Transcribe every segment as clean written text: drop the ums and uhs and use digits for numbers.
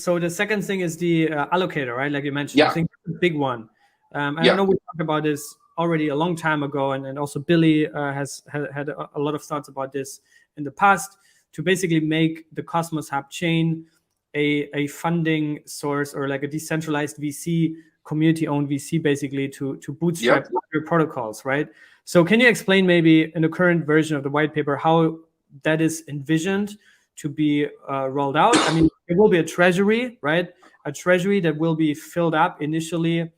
so the second thing is the allocator, right? Like you mentioned, Yeah. I think that's a big one. And Yeah. I know we talked about this already a long time ago, and also Billy has had a lot of thoughts about this in the past, to basically make the Cosmos Hub chain a funding source, or like a decentralized VC, community-owned VC, basically to bootstrap your protocols, right? So can you explain maybe in the current version of the white paper how that is envisioned to be rolled out? I mean, it will be a treasury, right? A treasury that will be filled up initially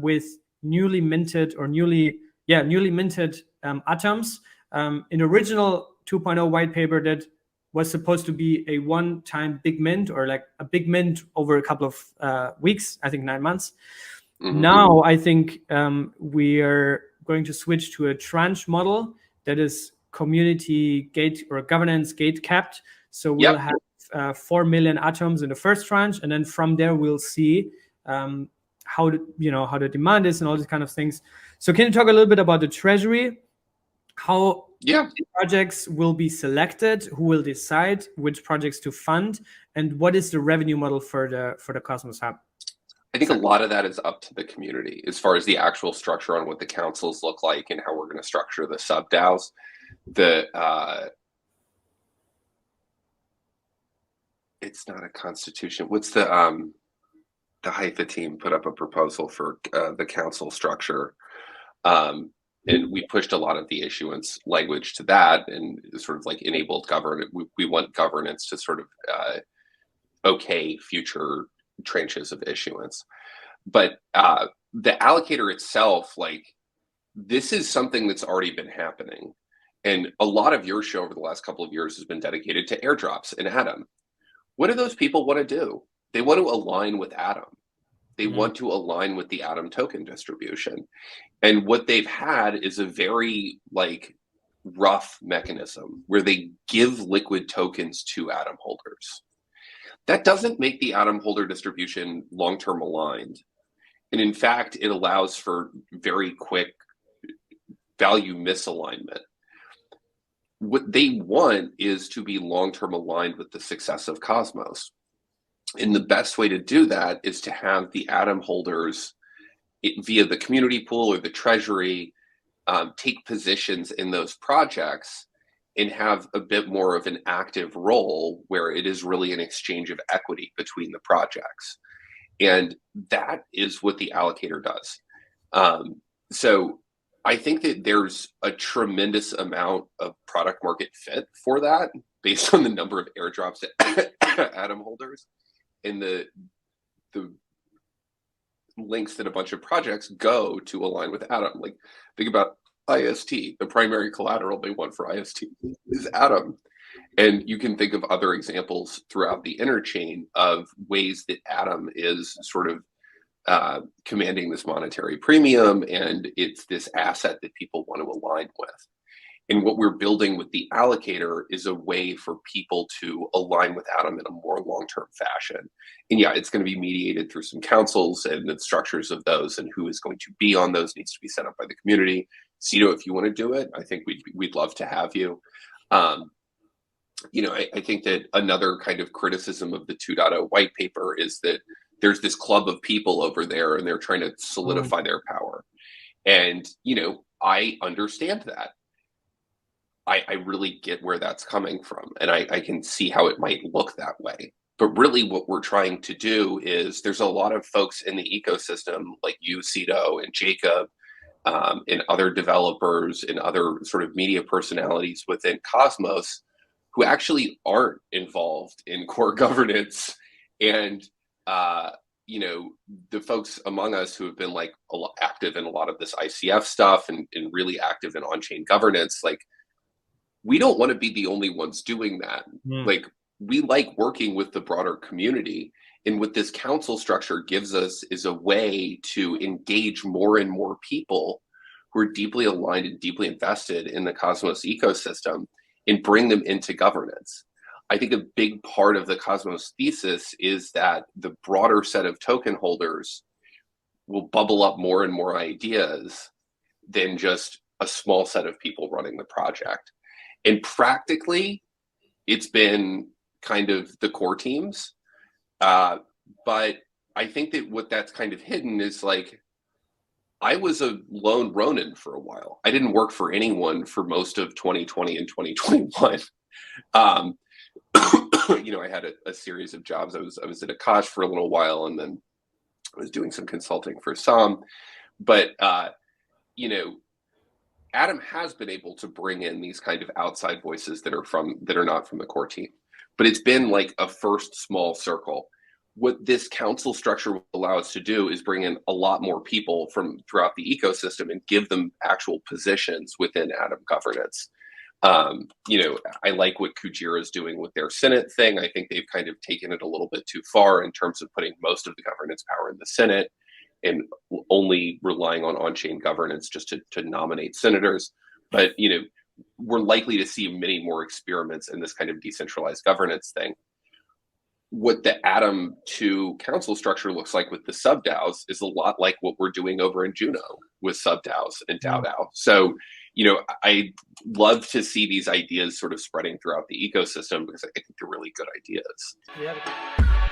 with newly minted atoms. In the original 2.0 white paper, that was supposed to be a one-time big mint, or like a big mint over a couple of weeks, I think 9 months. Mm-hmm. Now, I think we are going to switch to a tranche model that is community gate or governance gate capped. So we'll have 4 million atoms in the first tranche, and then from there we'll see how the demand is and all these kind of things. So can you talk a little bit about the treasury? How projects will be selected, who will decide which projects to fund, and what is the revenue model for the Cosmos Hub? I think a lot of that is up to the community as far as the actual structure on what the councils look like and how we're going to structure the sub DAOs. It's not a constitution. What's the Haifa team put up a proposal for the council structure, and we pushed a lot of the issuance language to that, and sort of like enabled governance. We want governance to sort of okay future tranches of issuance. But the allocator itself, like, this is something that's already been happening. And a lot of your show over the last couple of years has been dedicated to airdrops and Atom. What do those people want to do? They want to align with Atom. They want to align with the Atom token distribution. And what they've had is a very rough mechanism where they give liquid tokens to Atom holders. That doesn't make the Atom holder distribution long-term aligned. And in fact, it allows for very quick value misalignment. What they want is to be long-term aligned with the success of Cosmos. And the best way to do that is to have the Atom holders, via the community pool or the treasury, take positions in those projects and have a bit more of an active role where it is really an exchange of equity between the projects. And that is what the allocator does. So I think that there's a tremendous amount of product market fit for that based on the number of airdrops to Atom holders and the links that a bunch of projects go to align with Atom. Like, think about IST. The primary collateral they want for IST is Atom. And you can think of other examples throughout the interchain of ways that Atom is sort of commanding this monetary premium, and it's this asset that people want to align with. And what we're building with the allocator is a way for people to align with Atom in a more long-term fashion. And yeah, it's going to be mediated through some councils, and the structures of those and who is going to be on those needs to be set up by the community. Cito, if you want to do it, I think we'd love to have you. I think that another kind of criticism of the 2.0 white paper is that there's this club of people over there and they're trying to solidify their power. And, I understand that. I really get where that's coming from, and I can see how it might look that way. But really what we're trying to do is, there's a lot of folks in the ecosystem like you, Cito, and Jacob, and other developers and other sort of media personalities within Cosmos who actually aren't involved in core governance. And, the folks among us who have been active in a lot of this ICF stuff and really active in on-chain governance, we don't want to be the only ones doing that. We like working with the broader community. And what this council structure gives us is a way to engage more and more people who are deeply aligned and deeply invested in the Cosmos ecosystem and bring them into governance. I think a big part of the Cosmos thesis is that the broader set of token holders will bubble up more and more ideas than just a small set of people running the project. And practically, it's been kind of the core teams. But I think that what that's kind of hidden is like, I was a lone Ronin for a while. I didn't work for anyone for most of 2020 and 2021. You know, I had a series of jobs. I was at Akash for a little while, and then I was doing some consulting for some. But you know, Adam has been able to bring in these kind of outside voices that are not from the core team. But it's been like a first small circle. What this council structure will allow us to do is bring in a lot more people from throughout the ecosystem and give them actual positions within Atom governance. You know, I like what Kujira is doing with their Senate thing. I think they've kind of taken it a little bit too far in terms of putting most of the governance power in the Senate and only relying on on-chain governance just to nominate senators. But, you know, we're likely to see many more experiments in this kind of decentralized governance thing. What the Atom 2 council structure looks like with the sub-DAOs is a lot like what we're doing over in Juno with sub-DAOs and DAO. So, you know, I love to see these ideas sort of spreading throughout the ecosystem because I think they're really good ideas. Yeah.